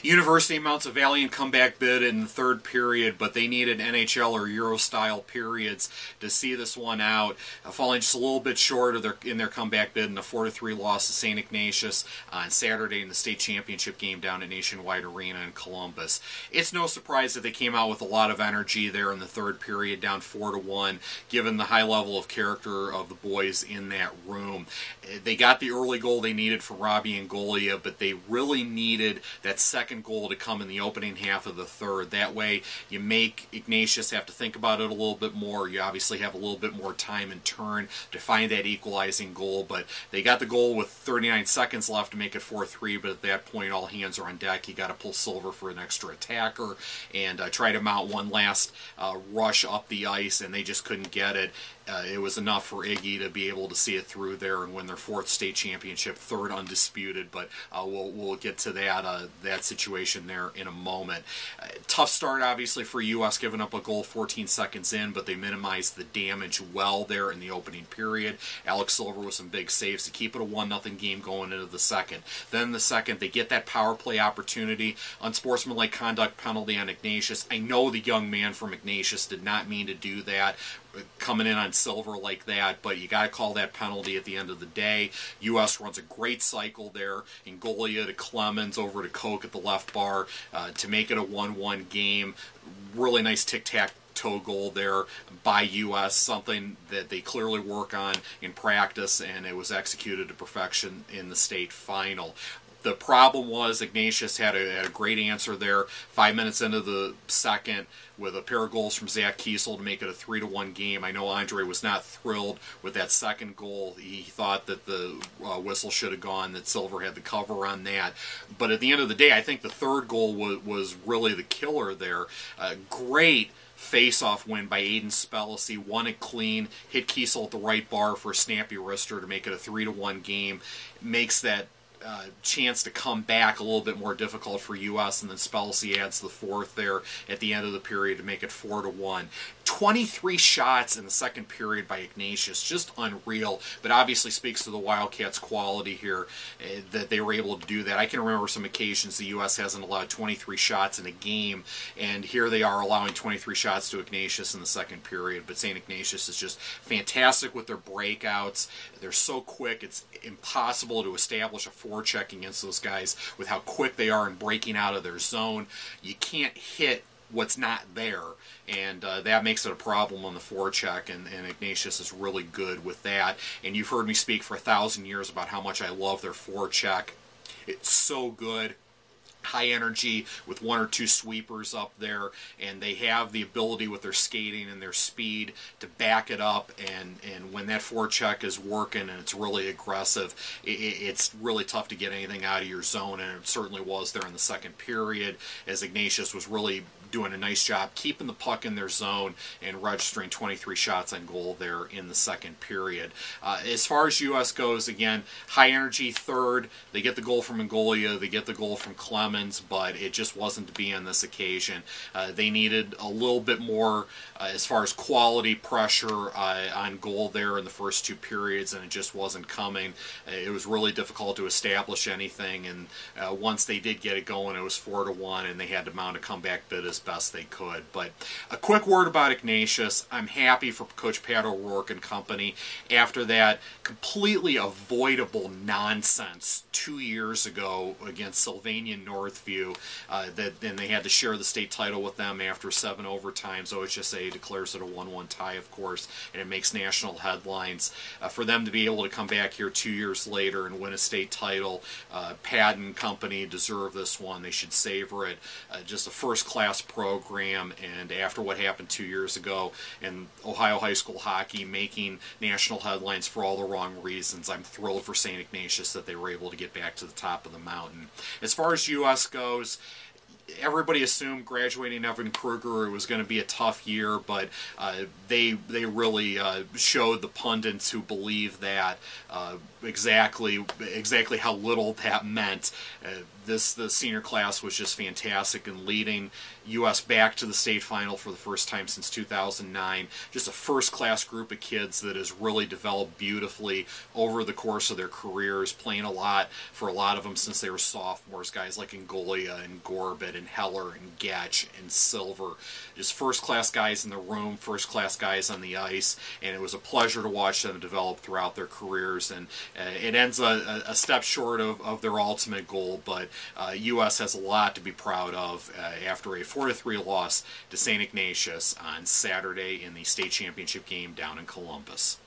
University mounts a valiant comeback bid in the third period, but they needed NHL or Euro-style periods to see this one out, falling just a little bit short of their comeback bid in a 4-3 loss to St. Ignatius on Saturday in the state championship game down at Nationwide Arena in Columbus. It's no surprise that they came out with a lot of energy there in the third period, down 4-1, given the high level of character of the boys in that room. They got the early goal they needed from Robbie Angolia, but they really needed that second goal to come in the opening half of the third. That way you make Ignatius have to think about it a little bit more. You obviously have a little bit more time in turn to find that equalizing goal, but they got the goal with 39 seconds left to make it 4-3, but at that point all hands are on deck. You got to pull Silver for an extra attacker and try to mount one last rush up the ice, and they just couldn't get it. It was enough for Iggy to be able to see it through there and win their fourth state championship, third undisputed, but we'll get to that situation there in a moment. Tough start, obviously, for U.S. giving up a goal 14 seconds in, but they minimized the damage well there in the opening period. Alex Silver with some big saves to keep it a 1-0 game going into the second. Then in the second, they get that power play opportunity, unsportsmanlike conduct penalty on Ignatius. I know the young man from Ignatius did not mean to do that, coming in on Silver like that, but you got to call that penalty at the end of the day. U.S. runs a great cycle there. Angolia to Clemens, over to Koch at the left bar to make it a 1-1 game. Really nice tic-tac-toe goal there by U.S., something that they clearly work on in practice, and it was executed to perfection in the state final. The problem was Ignatius had a great answer there 5 minutes into the second with a pair of goals from Zach Kiesel to make it a 3-1 game. I know Andre was not thrilled with that second goal. He thought that the whistle should have gone, that Silver had the cover on that. But at the end of the day, I think the third goal was really the killer there. Great face-off win by Aiden Spellacy, won it clean, hit Kiesel at the right bar for a snappy wrister to make it a 3-1 game. Makes that chance to come back a little bit more difficult for U.S., and then Spellacy adds the fourth there at the end of the period to make it 4-1. 23 shots in the second period by Ignatius, just unreal, but obviously speaks to the Wildcats' quality here, that they were able to do that. I can remember some occasions the U.S. hasn't allowed 23 shots in a game, and here they are allowing 23 shots to Ignatius in the second period, but St. Ignatius is just fantastic with their breakouts. They're so quick, it's impossible to establish a forecheck against those guys with how quick they are in breaking out of their zone. You can't hit what's not there, and that makes it a problem on the forecheck, and Ignatius is really good with that. And you've heard me speak for 1,000 years about how much I love their forecheck. It's so good. High energy with one or two sweepers up there, and they have the ability with their skating and their speed to back it up, and when that forecheck is working and it's really aggressive, it's really tough to get anything out of your zone, and it certainly was there in the second period, as Ignatius was really doing a nice job keeping the puck in their zone and registering 23 shots on goal there in the second period. As far as U.S. goes, again, high energy third. They get the goal from Angolia, they get the goal from Clemens, but it just wasn't to be on this occasion. They needed a little bit more as far as quality pressure on goal there in the first two periods, and it just wasn't coming. It was really difficult to establish anything, and once they did get it going, it was 4-1, and they had to mount a comeback bid as best they could. But a quick word about Ignatius. I'm happy for Coach Pat O'Rourke and company. After that completely avoidable nonsense 2 years ago against Sylvania Northview, then they had to share the state title with them after 7 overtimes. OHSA declares it a 1-1 tie, of course, and it makes national headlines. For them to be able to come back here 2 years later and win a state title, Pat and company deserve this one. They should savor it. Just a first-class program, and after what happened 2 years ago in Ohio high school hockey making national headlines for all the wrong reasons, I'm thrilled for St. Ignatius that they were able to get back to the top of the mountain. As far as U.S. goes, everybody assumed graduating Evan Kruger it was going to be a tough year, but they really showed the pundits who believe that exactly how little that meant. the senior class was just fantastic in leading U.S. back to the state final for the first time since 2009. Just a first-class group of kids that has really developed beautifully over the course of their careers, playing a lot for a lot of them since they were sophomores. Guys like Ngolia and Gorbit and Heller and Gatch and Silver. Just first-class guys in the room, first-class guys on the ice, and it was a pleasure to watch them develop throughout their careers. And it ends a step short of their ultimate goal, but U.S. has a lot to be proud of after a 4-3 loss to St. Ignatius on Saturday in the state championship game down in Columbus.